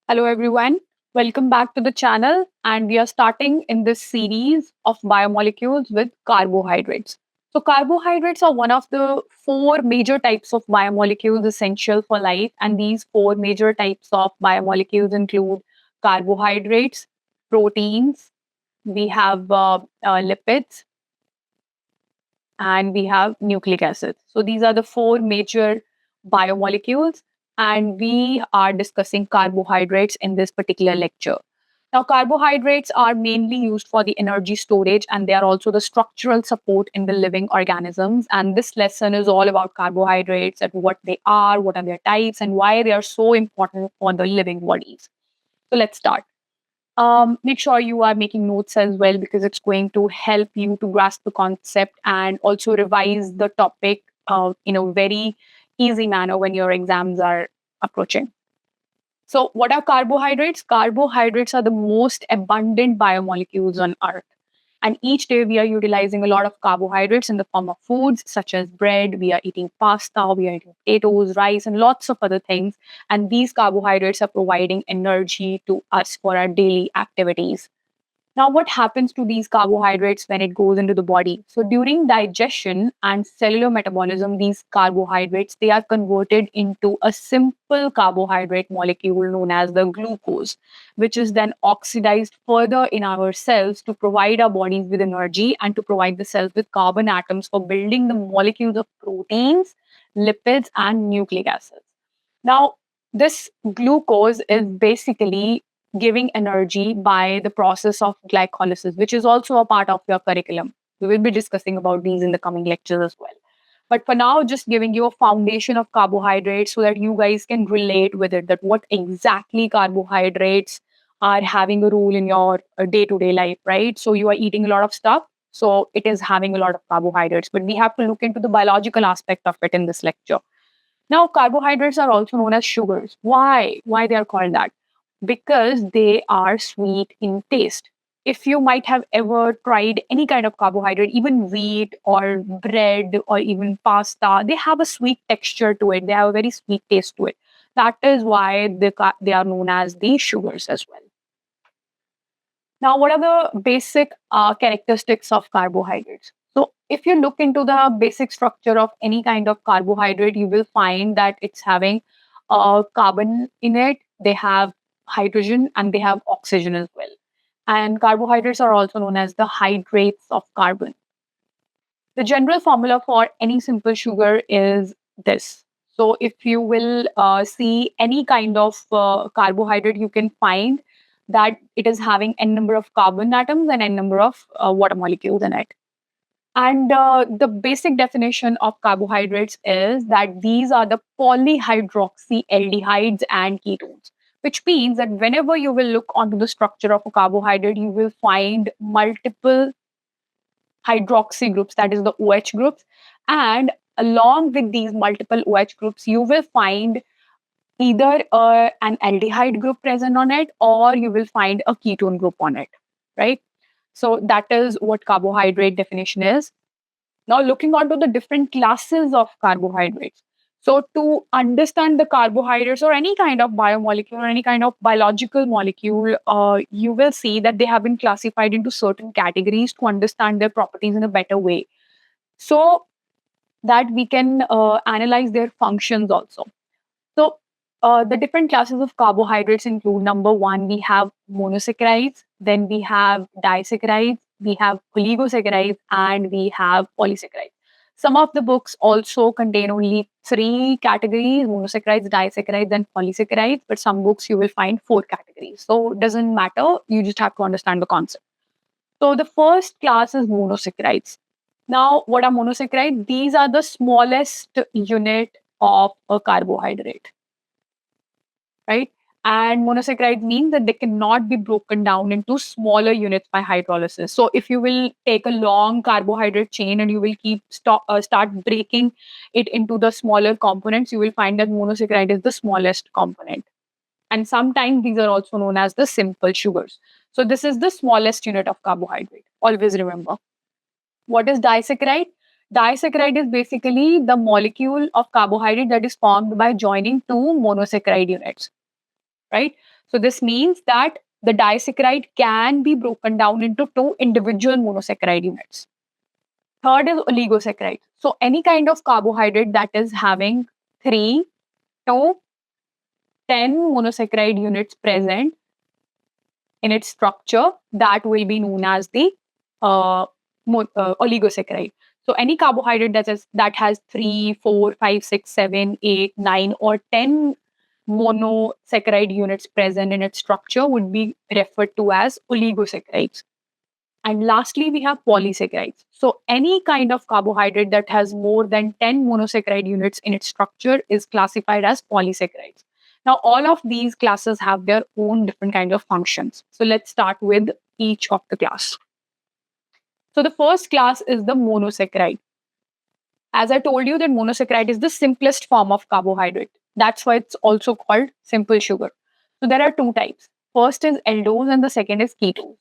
Hello, everyone. Welcome back to the channel. And we are starting in this series of biomolecules with carbohydrates. So, carbohydrates are one of the four major types of biomolecules essential for life. And these four major types of biomolecules include carbohydrates, proteins, we have lipids, and we have nucleic acids. So these are the four major biomolecules, and we are discussing carbohydrates in this particular lecture. Now, carbohydrates are mainly used for the energy storage, and they are also the structural support in the living organisms. And this lesson is all about carbohydrates and what they are, what are their types, and why they are so important for the living bodies. So let's start. Make sure you are making notes as well because it's going to help you to grasp the concept and also revise the topic in a very easy manner when your exams are approaching. So, what are carbohydrates? Carbohydrates are the most abundant biomolecules on Earth. And each day we are utilizing a lot of carbohydrates in the form of foods such as bread, we are eating pasta, we are eating potatoes, rice, and lots of other things. And these carbohydrates are providing energy to us for our daily activities. Now, what happens to these carbohydrates when it goes into the body? So, during digestion and cellular metabolism, these carbohydrates they are converted into a simple carbohydrate molecule known as the glucose, which is then oxidized further in our cells to provide our bodies with energy and to provide the cells with carbon atoms for building the molecules of proteins, lipids, and nucleic acids. Now, this glucose is basically giving energy by the process of glycolysis, which is also a part of your curriculum. We will be discussing about these in the coming lectures as well. But for now, just giving you a foundation of carbohydrates so that you guys can relate with it, that what exactly carbohydrates are having a role in your day-to-day life, right? So you are eating a lot of stuff, so it is having a lot of carbohydrates. But we have to look into the biological aspect of it in this lecture. Now, carbohydrates are also known as sugars. Why? Why they are called that? Because they are sweet in taste. If you might have ever tried any kind of carbohydrate, even wheat or bread or even pasta, they have a sweet texture to it. They have a very sweet taste to it. That is why they are known as the sugars as well. Now, what are the basic characteristics of carbohydrates? So, if you look into the basic structure of any kind of carbohydrate, you will find that it's having carbon in it, they have hydrogen, and they have oxygen as well. And carbohydrates are also known as the hydrates of carbon. The general formula for any simple sugar is this. So, if you will see any kind of carbohydrate, you can find that it is having n number of carbon atoms and n number of water molecules in it. And the basic definition of carbohydrates is that these are the polyhydroxyaldehydes and ketones, which means that whenever you will look onto the structure of a carbohydrate, you will find multiple hydroxy groups, that is the OH groups. And along with these multiple OH groups, you will find either an aldehyde group present on it or you will find a ketone group on it, right? So that is what carbohydrate definition is. Now, looking onto the different classes of carbohydrates. So, to understand the carbohydrates or any kind of biomolecule or any kind of biological molecule, you will see that they have been classified into certain categories to understand their properties in a better way. So that we can analyze their functions also. So, the different classes of carbohydrates include number one, we have monosaccharides, then we have disaccharides, we have oligosaccharides, and we have polysaccharides. Some of the books also contain only three categories monosaccharides, disaccharides, and polysaccharides, but some books you will find four categories. So, it doesn't matter, you just have to understand the concept. So, the first class is monosaccharides. Now, what are monosaccharides? These are the smallest unit of a carbohydrate, right? And monosaccharides mean that they cannot be broken down into smaller units by hydrolysis. So if you will take a long carbohydrate chain and you will start breaking it into the smaller components, you will find that monosaccharide is the smallest component. And sometimes these are also known as the simple sugars. So this is the smallest unit of carbohydrate. Always remember. What is disaccharide? Disaccharide is basically the molecule of carbohydrate that is formed by joining two monosaccharide units, right? So this means that the disaccharide can be broken down into two individual monosaccharide units. Third is oligosaccharide. So any kind of carbohydrate that is having 3 to 10 monosaccharide units present in its structure, that will be known as the oligosaccharide. So any carbohydrate that has 3, 4, 5, 6, 7, 8, 9, or 10 monosaccharide units present in its structure would be referred to as oligosaccharides. And lastly, we have polysaccharides. So any kind of carbohydrate that has more than 10 monosaccharide units in its structure is classified as polysaccharides. Now, all of these classes have their own different kind of functions. So let's start with each of the class. So the first class is the monosaccharide. As I told you that monosaccharide is the simplest form of carbohydrate. That's why it's also called simple sugar. So there are two types. First is aldose and the second is ketose.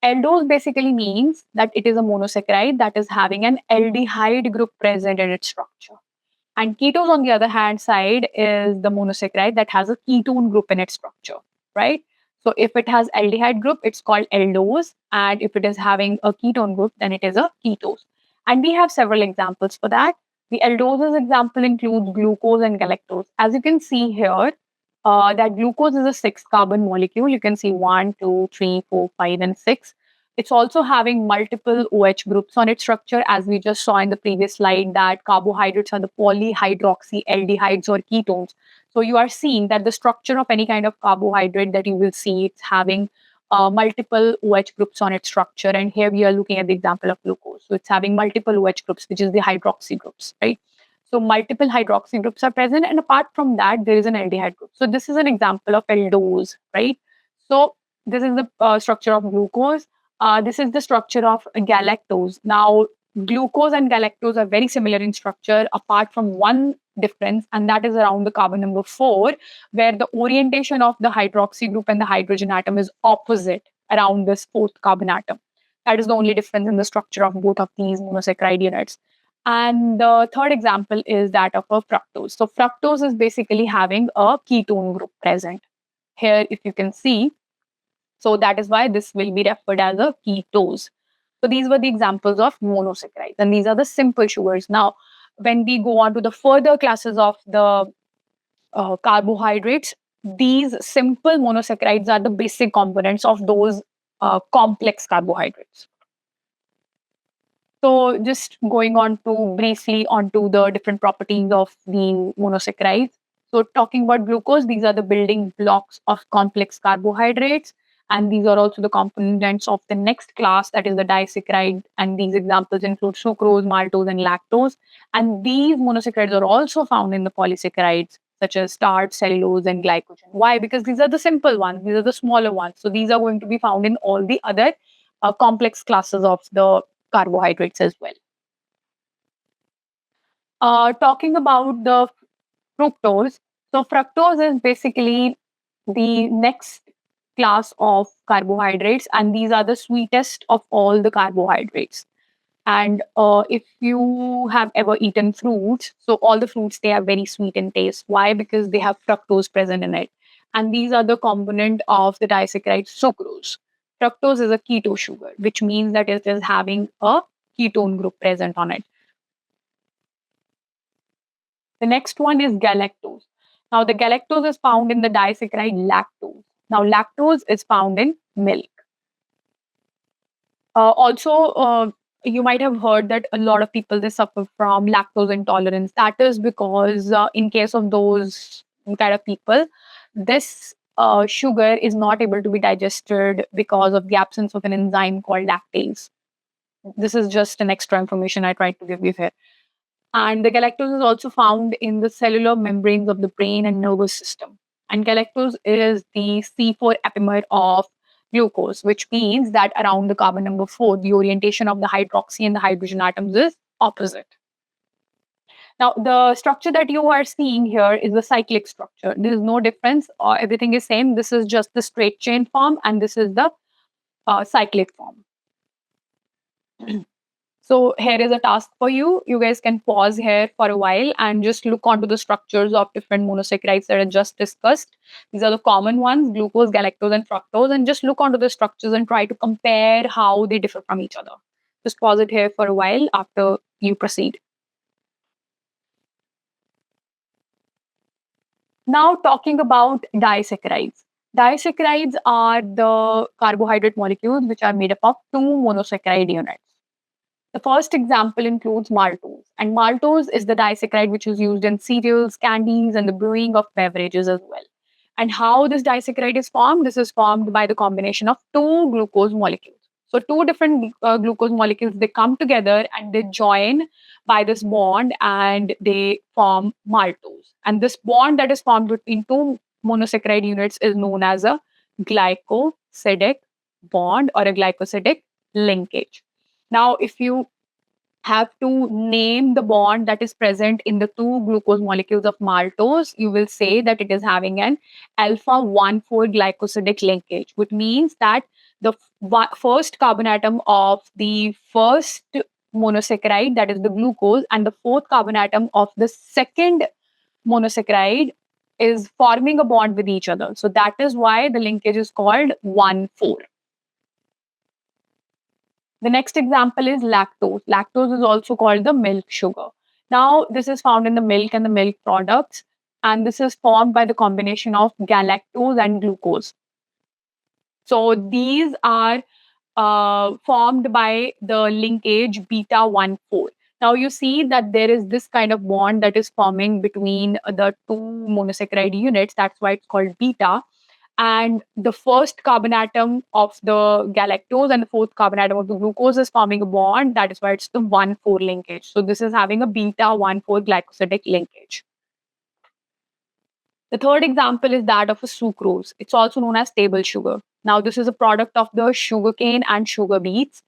Aldose basically means that it is a monosaccharide that is having an aldehyde group present in its structure. And ketose, on the other hand side, is the monosaccharide that has a ketone group in its structure, right? So if it has aldehyde group, it's called aldose. And if it is having a ketone group, then it is a ketose. And we have several examples for that. The aldose's example includes glucose and galactose. As you can see here, that glucose is a 6-carbon molecule. You can see 1, 2, 3, 4, 5, and 6. It's also having multiple OH groups on its structure, as we just saw in the previous slide, that carbohydrates are the polyhydroxyaldehydes or ketones. So you are seeing that the structure of any kind of carbohydrate that you will see, it's having multiple OH groups on its structure. And here we are looking at the example of glucose. So it's having multiple OH groups, which is the hydroxy groups, right? So multiple hydroxy groups are present. And apart from that, there is an aldehyde group. So this is an example of aldose, right? So this is the structure of glucose. This is the structure of galactose. Now, glucose and galactose are very similar in structure, apart from one difference, and that is around the carbon number 4, where the orientation of the hydroxy group and the hydrogen atom is opposite around this 4th carbon atom. That is the only difference in the structure of both of these monosaccharide units. And the third example is that of a fructose. So fructose is basically having a ketone group present. Here, if you can see, so that is why this will be referred as a ketose. So these were the examples of monosaccharides, and these are the simple sugars. Now, when we go on to the further classes of the carbohydrates, these simple monosaccharides are the basic components of those complex carbohydrates. So just going on to briefly onto the different properties of the monosaccharides. So talking about glucose, these are the building blocks of complex carbohydrates. And these are also the components of the next class, that is the disaccharide. And these examples include sucrose, maltose, and lactose. And these monosaccharides are also found in the polysaccharides, such as starch, cellulose, and glycogen. Why? Because these are the simple ones, these are the smaller ones. So these are going to be found in all the other complex classes of the carbohydrates as well. Talking about the fructose, so fructose is basically the next class of carbohydrates, and these are the sweetest of all the carbohydrates. And if you have ever eaten fruits, so all the fruits, they are very sweet in taste. Why? Because they have fructose present in it. And these are the component of the disaccharide sucrose. Fructose is a keto sugar, which means that it is having a ketone group present on it. The next one is galactose. Now, the galactose is found in the disaccharide lactose. Now, lactose is found in milk. Also, you might have heard that a lot of people, they suffer from lactose intolerance. That is because in case of those kind of people, this sugar is not able to be digested because of the absence of an enzyme called lactase. This is just an extra information I tried to give you here. And the galactose is also found in the cellular membranes of the brain and nervous system. And galactose is the C4 epimer of glucose, which means that around the carbon number 4, the orientation of the hydroxy and the hydrogen atoms is opposite. Now, the structure that you are seeing here is the cyclic structure. There is no difference. Everything is same. This is just the straight chain form, and this is the cyclic form. So here is a task for you. You guys can pause here for a while and just look onto the structures of different monosaccharides that I just discussed. These are the common ones, glucose, galactose, and fructose, and just look onto the structures and try to compare how they differ from each other. Just pause it here for a while after you proceed. Now talking about disaccharides. Disaccharides are the carbohydrate molecules which are made up of two monosaccharide units. The first example includes maltose, and maltose is the disaccharide which is used in cereals, candies, and the brewing of beverages as well. And how this disaccharide is formed? This is formed by the combination of two glucose molecules. So, two different glucose molecules they come together and they join by this bond and they form maltose. And this bond that is formed between two monosaccharide units is known as a glycosidic bond or a glycosidic linkage. Now, if you have to name the bond that is present in the two glucose molecules of maltose, you will say that it is having an alpha 1,4 glycosidic linkage, which means that the first carbon atom of the first monosaccharide, that is the glucose, and the fourth carbon atom of the second monosaccharide is forming a bond with each other. So that is why the linkage is called 1,4. The next example is lactose. Lactose is also called the milk sugar. Now, this is found in the milk and the milk products, and this is formed by the combination of galactose and glucose. So, these are formed by the linkage beta 1,4. Now, you see that there is this kind of bond that is forming between the two monosaccharide units. That's why it's called beta. And the first carbon atom of the galactose and the fourth carbon atom of the glucose is forming a bond. That is why it's the 1,4 linkage. So this is having a beta 1,4 glycosidic linkage. The third example is that of a sucrose. It's also known as table sugar. Now, this is a product of the sugarcane and sugar beets,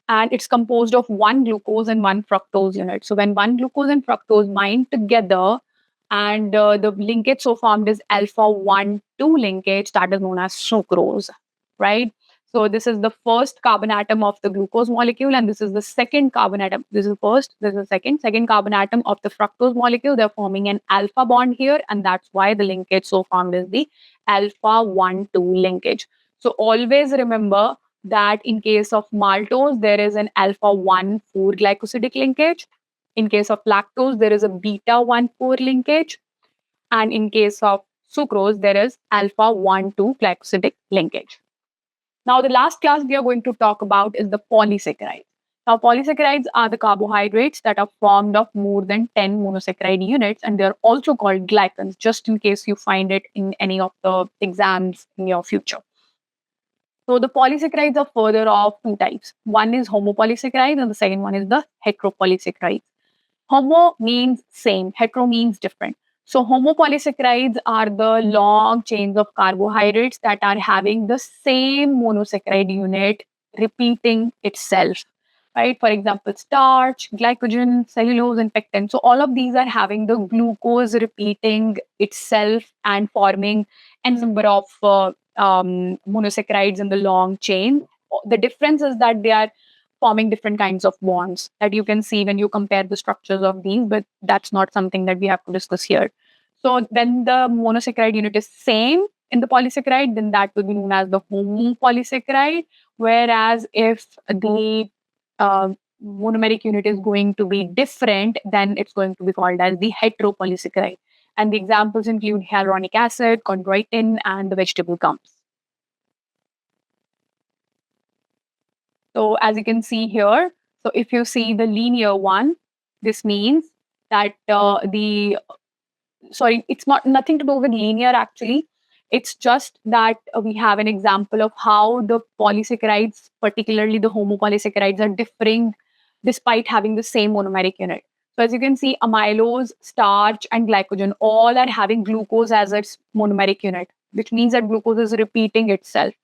and it's composed of one glucose and one fructose unit. So when one glucose and fructose bind together, and the linkage so formed is alpha 1,2 linkage, that is known as sucrose, right? So this is the first carbon atom of the glucose molecule, and this is the second carbon atom. This is first, this is second carbon atom of the fructose molecule. They're forming an alpha bond here, and that's why the linkage so formed is the alpha 1,2 linkage. So always remember that in case of maltose, there is an alpha 1,4 glycosidic linkage. In case of lactose, there is a beta 1,4 linkage. And in case of sucrose, there is alpha 1,2 glycosidic linkage. Now, the last class we are going to talk about is the polysaccharides. Now, polysaccharides are the carbohydrates that are formed of more than 10 monosaccharide units, and they are also called glycans, just in case you find it in any of the exams in your future. So the polysaccharides are further of two types. One is homopolysaccharides and the second one is the heteropolysaccharides. Homo means same, hetero means different. So homopolysaccharides are the long chains of carbohydrates that are having the same monosaccharide unit repeating itself. Right? For example, starch, glycogen, cellulose, and pectin. So all of these are having the glucose repeating itself and forming a number of monosaccharides in the long chain. The difference is that they are forming different kinds of bonds that you can see when you compare the structures of these, but that's not something that we have to discuss here. So when the monosaccharide unit is same in the polysaccharide, then that will be known as the homopolysaccharide. Whereas if the monomeric unit is going to be different, then it's going to be called as the heteropolysaccharide. And the examples include hyaluronic acid, chondroitin, and the vegetable gums. So as you can see here, so if you see the linear one, this means that it's not nothing to do with linear actually. It's just that we have an example of how the polysaccharides, particularly the homopolysaccharides, are differing despite having the same monomeric unit. So as you can see, amylose, starch, and glycogen all are having glucose as its monomeric unit, which means that glucose is repeating itself.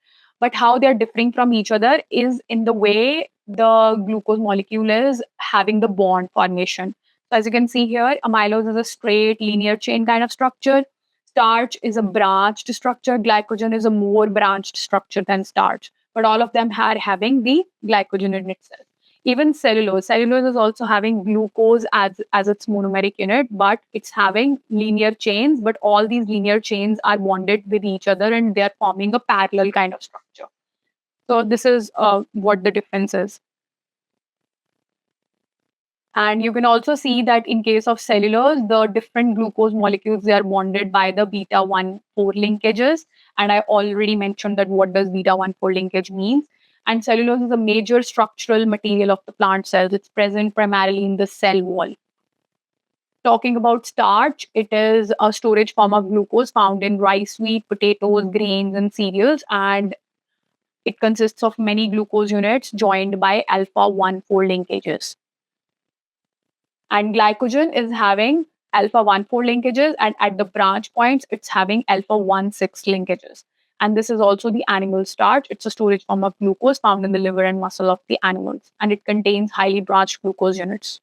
But how they're differing from each other is in the way the glucose molecule is having the bond formation. So as you can see here, amylose is a straight linear chain kind of structure. Starch is a branched structure. Glycogen is a more branched structure than starch. But all of them are having the glycogen in itself. Even cellulose is also having glucose as its monomeric unit, but it's having linear chains, but all these linear chains are bonded with each other and they're forming a parallel kind of structure. So this is what the difference is. And you can also see that in case of cellulose, the different glucose molecules, they are bonded by the beta 1,4 linkages. And I already mentioned that what does beta 1,4 linkage means. And cellulose is a major structural material of the plant cells. It's present primarily in the cell wall. Talking about starch, it is a storage form of glucose found in rice, wheat, potatoes, grains, and cereals. And it consists of many glucose units joined by alpha 1,4 linkages. And glycogen is having alpha 1,4 linkages, and at the branch points, it's having alpha 1,6 linkages. And this is also the animal starch. It's a storage form of glucose found in the liver and muscle of the animals, and it contains highly branched glucose units.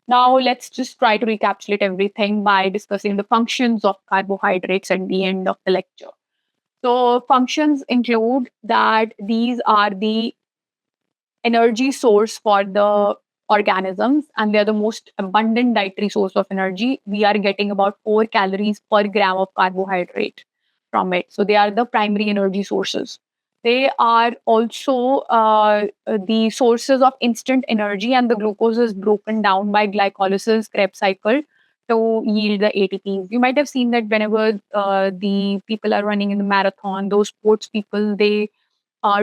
Now, let's just try to recapitulate everything by discussing the functions of carbohydrates at the end of the lecture. So, functions include that these are the energy source for the organisms, and they're the most abundant dietary source of energy. We are getting about 4 calories per gram of carbohydrate from it. So they are the primary energy sources. They are also the sources of instant energy, and the glucose is broken down by glycolysis Krebs cycle to yield the ATPs. You might have seen that whenever the people are running in the marathon, those sports people, they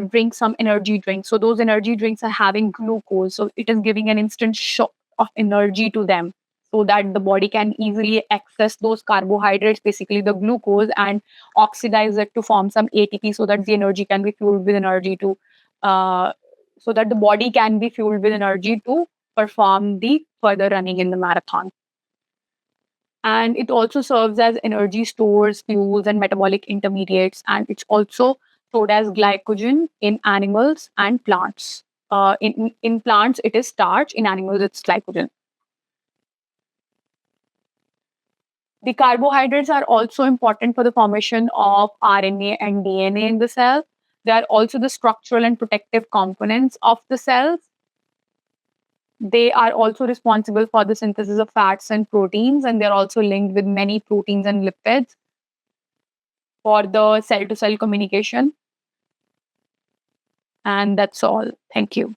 drink some energy drinks. So those energy drinks are having glucose. So it is giving an instant shock of energy to them so that the body can easily access those carbohydrates, basically the glucose, and oxidize it to form some ATP so that the energy can be fueled with energy to, so that the body can be fueled with energy to perform the further running in the marathon. And it also serves as energy stores, fuels, and metabolic intermediates. And it's also stored as glycogen in animals and plants. In plants, it is starch. In animals, it's glycogen. The carbohydrates are also important for the formation of RNA and DNA in the cell. They are also the structural and protective components of the cells. They are also responsible for the synthesis of fats and proteins, and they're also linked with many proteins and lipids for the cell to cell communication. And that's all. Thank you.